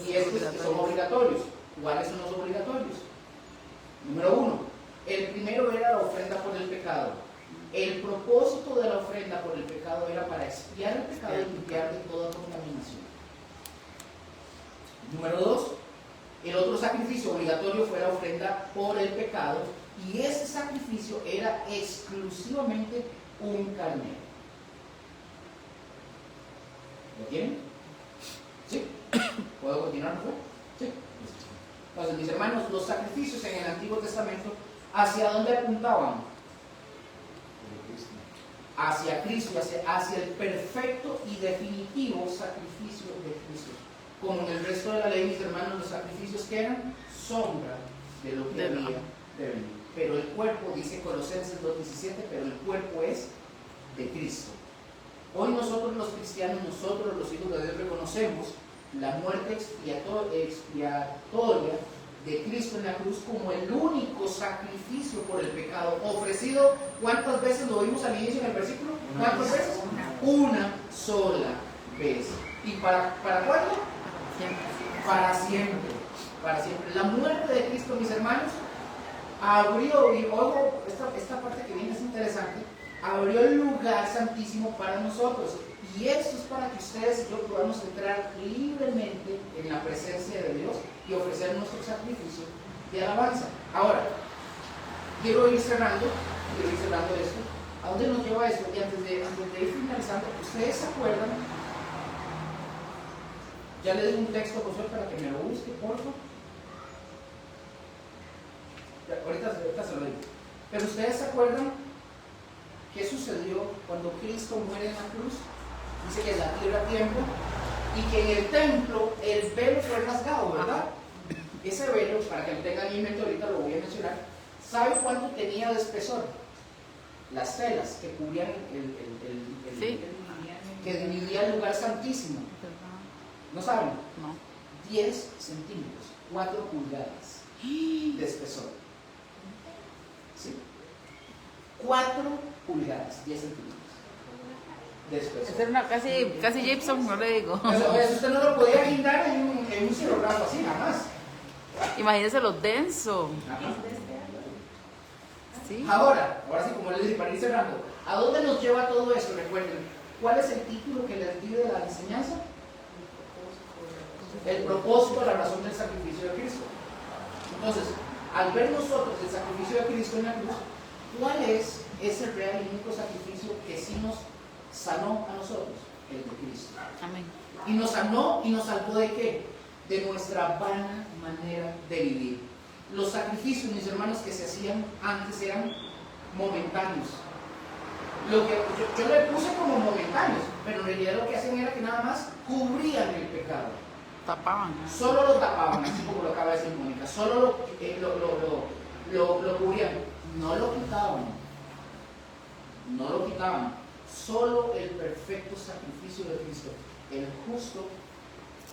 y estos que son obligatorios. ¿Cuáles son los obligatorios? Número 1, el primero era la ofrenda por el pecado. El propósito de la ofrenda por el pecado era para expiar el pecado y limpiar de toda contaminación. Número 2, el otro sacrificio obligatorio fue la ofrenda por el pecado, y ese sacrificio era exclusivamente un carnero. ¿Lo tienen? ¿Sí? ¿Puedo continuar? ¿Sí? Entonces, mis hermanos, los sacrificios en el Antiguo Testamento, ¿hacia dónde apuntaban? Hacia Cristo, hacia el perfecto y definitivo sacrificio de Cristo. Como en el resto de la ley, mis hermanos, los sacrificios que eran sombra de lo que había de venir. Pero el cuerpo, dice Colosenses 2:17, pero el cuerpo es de Cristo. Hoy nosotros los cristianos, nosotros los hijos de Dios, reconocemos la muerte expiatoria de Cristo en la cruz como el único sacrificio por el pecado ofrecido. ¿Cuántas veces lo vimos al inicio en el versículo? ¿Cuántas veces? Una sola vez. ¿Y para cuándo? Para siempre. Para siempre. La muerte de Cristo, mis hermanos, abrió, y ojo, esta parte que viene es interesante, abrió el lugar santísimo para nosotros. Y esto es para que ustedes y yo podamos entrar libremente en la presencia de Dios y ofrecer nuestro sacrificio de alabanza. Ahora, quiero ir cerrando esto. ¿A dónde nos lleva esto? Y antes de ir finalizando, ¿ustedes se acuerdan? Ya le di un texto a Josué para que me lo busque, por favor. Ahorita se lo digo. Pero ¿ustedes se acuerdan qué sucedió cuando Cristo muere en la cruz? Dice que la tierra tiempo y que en el templo el velo fue rasgado, ¿verdad? Ese velo, para que lo tengan en mente, ahorita lo voy a mencionar. ¿Sabe cuánto tenía de espesor? Las telas que cubrían que dividía el lugar santísimo. ¿No saben?
No.
10 centímetros, 4 pulgadas de espesor. ¿Sí? 4 pulgadas, 10 centímetros de espesor.
Esta era una casi Gibson, no le digo.
Eso usted no lo podía guindar en un celografo así, nada más.
Imagínense lo denso.
Ajá.
Sí.
Ahora sí, como les dije, para ir cerrando, ¿a dónde nos lleva todo esto? Recuerden, ¿cuál es el título que les di de la enseñanza? El propósito, la razón del sacrificio de Cristo. Entonces, al ver nosotros el sacrificio de Cristo en la cruz, ¿cuál es ese real y único sacrificio que sí nos sanó a nosotros? El de Cristo.
Amén.
Y nos sanó y nos salvó ¿de qué? De nuestra vana manera de vivir. Los sacrificios, mis hermanos, que se hacían antes eran momentáneos. Lo que yo le puse como momentáneos, pero en realidad lo que hacían era que nada más cubrían el pecado.
Tapaban.
Solo lo tapaban, así como lo acaba de decir Mónica. Solo lo cubrían. No lo quitaban. No lo quitaban. Solo el perfecto sacrificio de Cristo, el justo,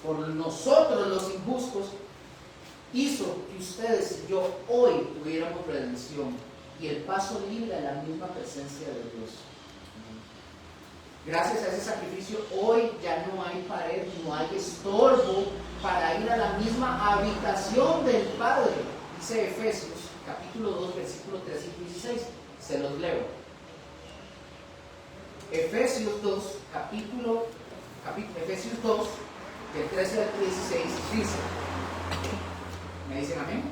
por nosotros los injustos, hizo que ustedes y yo hoy tuviéramos redención y el paso libre a la misma presencia de Dios. Gracias a ese sacrificio hoy ya no hay pared, no hay estorbo para ir a la misma habitación del Padre. Dice Efesios capítulo 2 versículo 13 y 16. Se los leo. Efesios 2 Efesios 2 del 13 al 16 dice, ¿me dicen amén?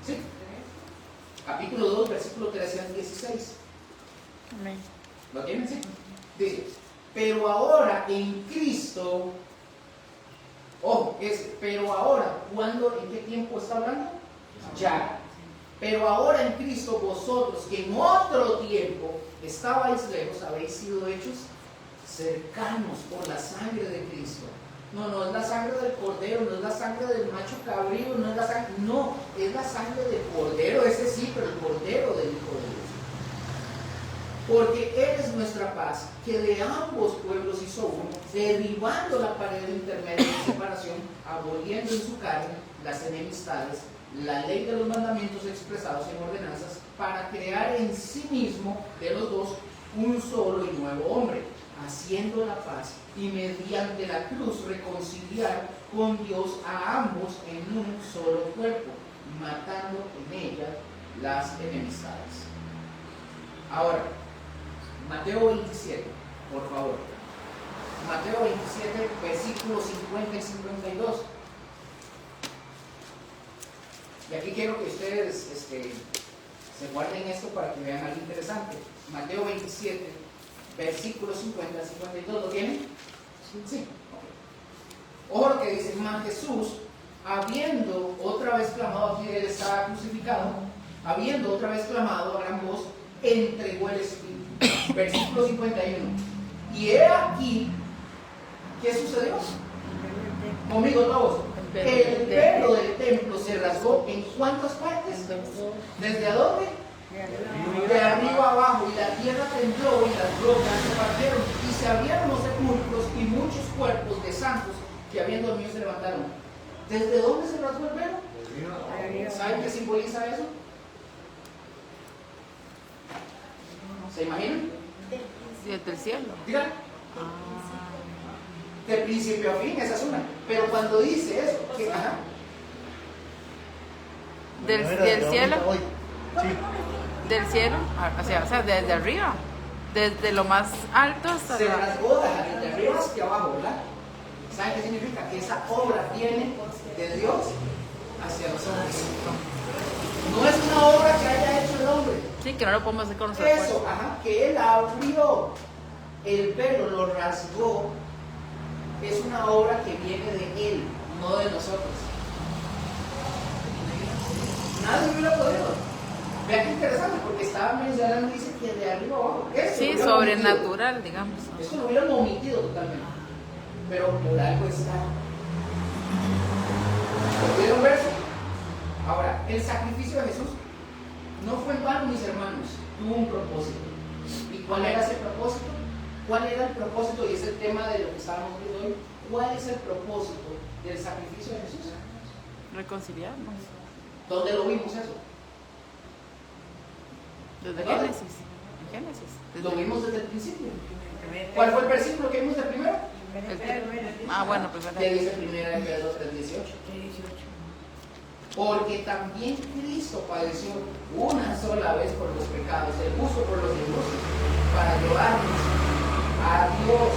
Sí. Capítulo 2 versículo 13 al 16.
Amén.
¿Lo tienen? Sí. Dice, pero ahora en Cristo, ojo, pero ahora, ¿cuándo, en qué tiempo está hablando? Ya. Pero ahora en Cristo vosotros, que en otro tiempo estabais lejos, habéis sido hechos cercanos por la sangre de Cristo. No es la sangre del cordero, no es la sangre del macho cabrío, no es la sangre, no, es la sangre del cordero, ese sí, pero el cordero del Hijo de Dios. Porque Él es nuestra paz, que de ambos pueblos hizo uno, derribando la pared intermedia de separación, aboliendo en su carne las enemistades, la ley de los mandamientos expresados en ordenanzas, para crear en sí mismo de los dos un solo y nuevo hombre, haciendo la paz y mediante la cruz reconciliar con Dios a ambos en un solo cuerpo, matando en ella las enemistades. Ahora, Mateo 27, por favor. Mateo 27, versículos 50 y 52. Y aquí quiero que ustedes se guarden esto para que vean algo interesante. Mateo 27, versículos 50 al 52. ¿Lo tienen? Sí. Okay. Ojo lo que dice, mas Jesús, habiendo otra vez clamado, aquí él estaba crucificado, habiendo otra vez clamado a gran voz, entregó el Espíritu. Versículo 51. Y he aquí, ¿qué sucedió? Conmigo todos. El velo del templo se rasgó en ¿cuántas partes? ¿Desde a dónde? De arriba abajo, y la tierra tembló y las rocas se partieron y se abrieron los sepulcros y muchos cuerpos de santos que habían dormido se levantaron. ¿Desde dónde se rasgó el velo? ¿Saben qué simboliza eso? ¿Se imaginan?
Desde el cielo.
Digan. De principio a fin, esa es una. Pero cuando dice eso, que ajá.
Del cielo.
Hoy. Sí.
Del cielo. O sea, desde arriba. Desde lo más alto hasta
Se
la...
rasgó de arriba hacia abajo, ¿verdad? ¿Saben qué significa? Que esa obra viene de Dios hacia los hombres. No es una obra que haya hecho el hombre.
Sí, que no lo podemos hacer con nuestra fuerza.
Eso, ajá, que Él abrió el velo, lo rasgó. Es una obra que viene de Él, no de nosotros. Nadie hubiera podido. Vean qué interesante, porque estaba mencionando, dice que de arriba abajo.
Sí, sobrenatural, digamos.
Eso lo hubieran omitido totalmente. Pero por algo está. ¿Pudieron ver eso? Ahora, el sacrificio de Jesús no fue en vano, mis hermanos. Tuvo un propósito. ¿Y cuál era ese propósito? ¿Cuál era el propósito? Y es el tema de lo que estábamos viendo hoy. ¿Cuál es el propósito del sacrificio de Jesús?
Reconciliarnos.
¿Dónde lo vimos eso?
Desde
¿Dónde?
Génesis. En Génesis.
Lo vimos desde el principio. ¿Cuál fue el versículo que vimos de primero?
Bueno, pues
Que dice primera de Pedro 3:18. Porque también Cristo padeció una sola vez por los pecados, el justo por los injustos, para llevarnos a Dios.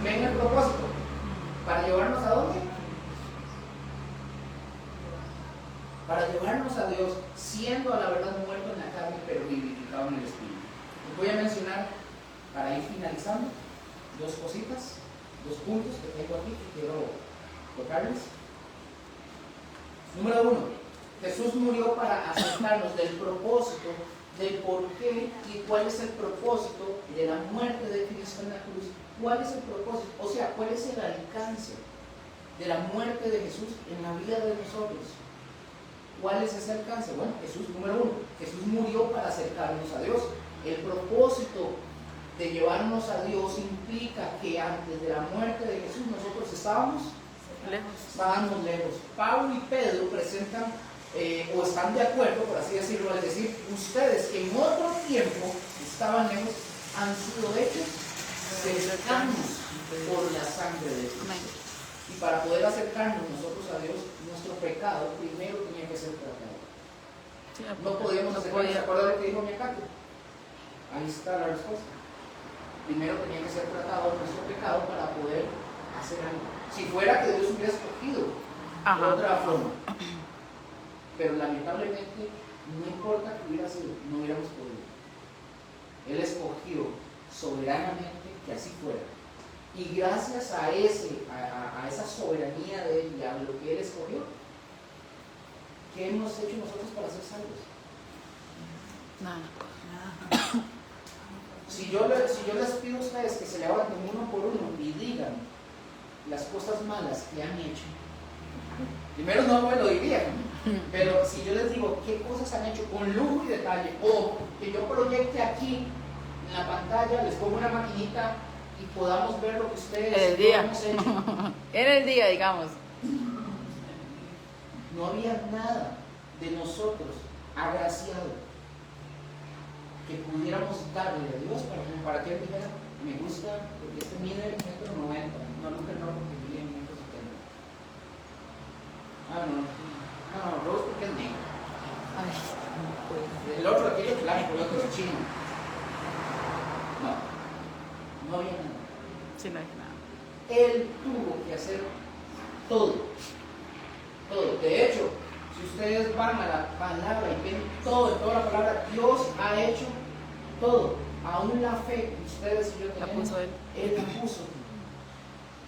¿Ven el propósito? ¿Para llevarnos a dónde? Para llevarnos a Dios siendo a la verdad muerto en la carne, pero vivificado en el Espíritu. Les voy a mencionar, para ir finalizando, dos cositas, dos puntos que tengo aquí que quiero tocarles. Número 1, Jesús murió para acercarnos del propósito, del por qué y cuál es el propósito de la muerte de Cristo en la cruz. ¿Cuál es el propósito? O sea, ¿cuál es el alcance de la muerte de Jesús en la vida de nosotros? ¿Cuál es ese alcance? Bueno, Jesús, número 1, Jesús murió para acercarnos a Dios. El propósito de llevarnos a Dios implica que antes de la muerte de Jesús nosotros estábamos lejos. Pablo y Pedro presentan o están de acuerdo, por así decirlo, al decir, ustedes que en otro tiempo estaban lejos, han sido hechos cercanos por la sangre de Cristo. Y para poder acercarnos nosotros a Dios, nuestro pecado primero tenía que ser tratado. No podíamos acercarnos. ¿Se acuerdan de lo que dijo mi Acate? Ahí está la respuesta. Primero tenía que ser tratado nuestro pecado para poder hacer algo. Si fuera que Dios hubiera escogido otra forma. Pero lamentablemente, no importa que hubiera sido, no hubiéramos podido. Él escogió soberanamente que así fuera. Y gracias a esa soberanía de Él y a lo que Él escogió, ¿qué hemos hecho nosotros para ser salvos?
Nada.
Si yo les pido a ustedes que se levanten uno por uno y digan las cosas malas que han hecho, primero no me lo dirían, pero si yo les digo qué cosas han hecho con lujo y detalle, o que yo proyecte aquí en la pantalla, les pongo una maquinita y podamos ver lo que ustedes hemos hecho.
En el día, digamos.
No había nada de nosotros agraciado que pudiéramos darle a Dios para que Él dijera, me gusta porque este mide 1,90 m, no nunca no porque mide 1,70 m. No, Rose porque es negro. El otro aquí es blanco, el otro es chino. No había nada.
Sí, no hay nada.
Él tuvo que hacer todo. De hecho, si ustedes van a la palabra y ven todo, en toda la palabra, Dios ha hecho todo. Aún la fe que ustedes y yo tenemos,
La puso Él.
Él la puso.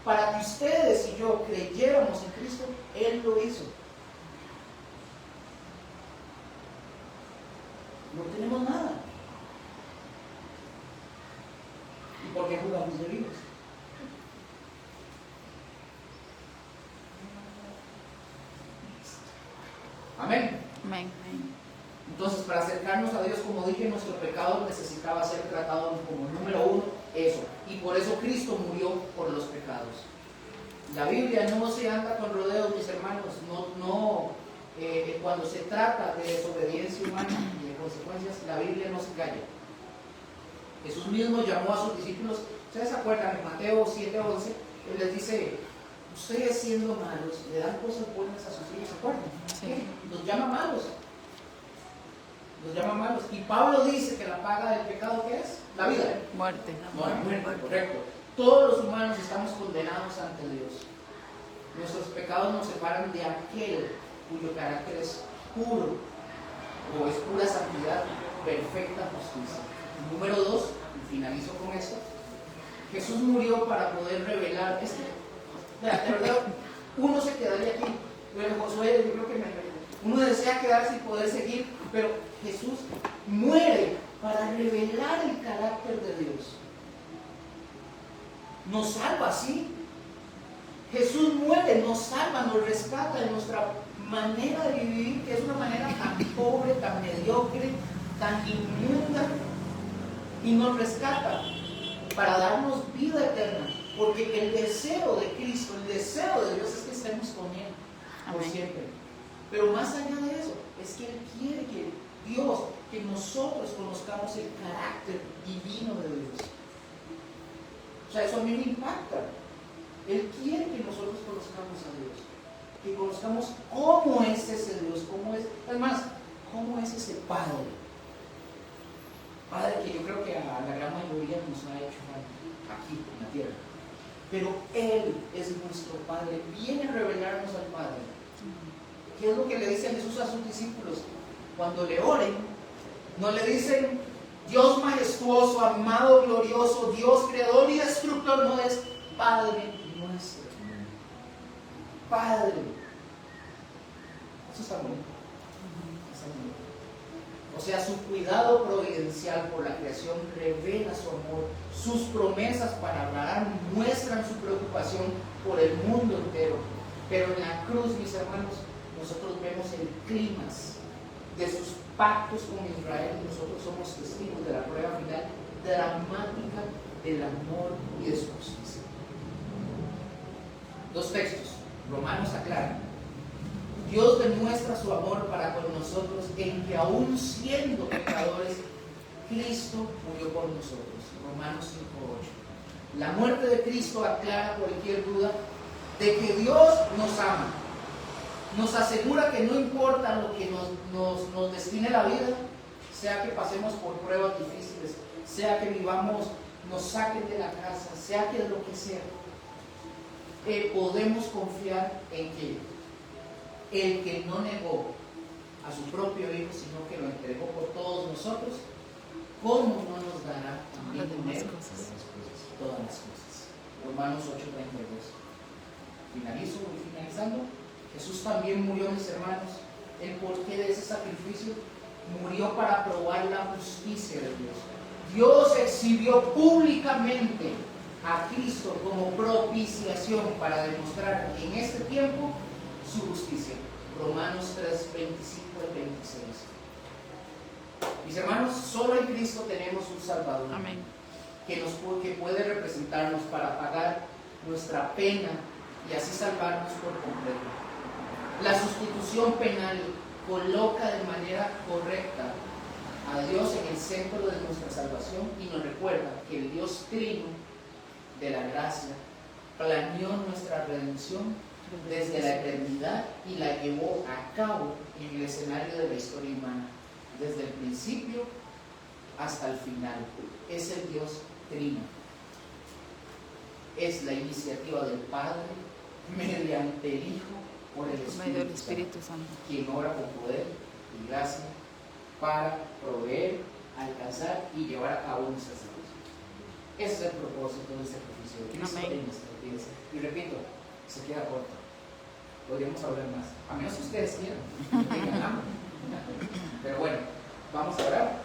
Para que ustedes y yo creyéramos en Cristo, Él lo hizo. No tenemos nada. ¿Y por qué jugamos de vivos? Amén.
Amén.
Entonces, para acercarnos a Dios, como dije, nuestro pecado necesitaba ser tratado como número 1, eso. Y por eso Cristo murió por los pecados. La Biblia no se anda con rodeos, mis hermanos. Cuando se trata de desobediencia humana y de consecuencias, la Biblia no se calla. Jesús mismo llamó a sus discípulos. ¿Ustedes se acuerdan? En Mateo 7:11, Él les dice, ustedes siendo malos, le dan cosas buenas a sus hijos, ¿se acuerdan?
Sí.
Los llama malos. Y Pablo dice que la paga del pecado, ¿qué es? La vida.
Muerte.
Muerte, correcto. Todos los humanos estamos condenados ante Dios. Nuestros pecados nos separan de aquel cuyo carácter es puro, o es pura santidad, perfecta justicia. Número 2, y finalizo con esto, Jesús murió para poder revelar de verdad, uno se quedaría aquí. Josué, yo creo que uno desea quedarse y poder seguir, pero Jesús muere para revelar el carácter de Dios. Nos salva, sí. Jesús muere, nos salva, nos rescata de nuestra manera de vivir, que es una manera tan pobre, tan mediocre, tan inmunda, y nos rescata para darnos vida eterna, porque el deseo de Cristo, el deseo de Dios es que estemos con Él por siempre. Pero más allá de eso, es que Él quiere que Dios, que nosotros conozcamos el carácter divino de Dios. O sea, eso a mí me impacta. Él quiere que nosotros conozcamos a Dios, que conozcamos cómo es ese Dios, cómo es, además, cómo es ese Padre. Padre que yo creo que a la gran mayoría nos ha hecho aquí en la tierra. Pero Él es nuestro Padre, viene a revelarnos al Padre. ¿qué es lo que le dice Jesús a sus discípulos? Cuando le oren, no le dicen Dios majestuoso, amado, glorioso, Dios creador y destructor, no es Padre nuestro. Padre. Eso está bonito. Está bonito. O sea, su cuidado providencial por la creación revela su amor. Sus promesas para Abraham muestran su preocupación por el mundo entero. Pero en la cruz, mis hermanos, nosotros vemos el clímax de sus pactos con Israel. Nosotros somos testigos de la prueba final dramática del amor y de su justicia. Dos textos. Romanos aclara: Dios demuestra su amor para con nosotros en que aún siendo pecadores, Cristo murió por nosotros. Romanos 5:8. La muerte de Cristo aclara cualquier duda de que Dios nos ama. Nos asegura que no importa lo que nos destine la vida, sea que pasemos por pruebas difíciles, sea que vivamos, nos saquen de la casa, sea que lo que sea, podemos confiar en que el que no negó a su propio Hijo, sino que lo entregó por todos nosotros, ¿cómo no nos dará también con él todas las cosas? Romanos 8:32. Finalizo y finalizando. Jesús también murió, mis hermanos. El porqué de ese sacrificio: murió para probar la justicia de Dios. Dios exhibió públicamente a Cristo como propiciación para demostrar en este tiempo su justicia. Romanos 3:25 al 26. Mis hermanos, solo en Cristo tenemos un Salvador.
Amén.
Que puede representarnos para pagar nuestra pena y así salvarnos por completo. La sustitución penal coloca de manera correcta a Dios en el centro de nuestra salvación y nos recuerda que el Dios trino de la gracia planeó nuestra redención desde la eternidad y la llevó a cabo en el escenario de la historia humana, desde el principio hasta el final. Es el Dios trino. Es la iniciativa del Padre mediante el Hijo por el
Medio del
Espíritu
Espíritu Santo.
quien obra con poder y gracia para proveer, alcanzar y llevar a cabo nuestra salvación. Ese es el propósito del sacrificio de Cristo en nuestra vida. Y repito, se queda corto. Podríamos hablar más, a menos que ustedes quieran, que tengan hambre. Pero bueno, vamos a orar.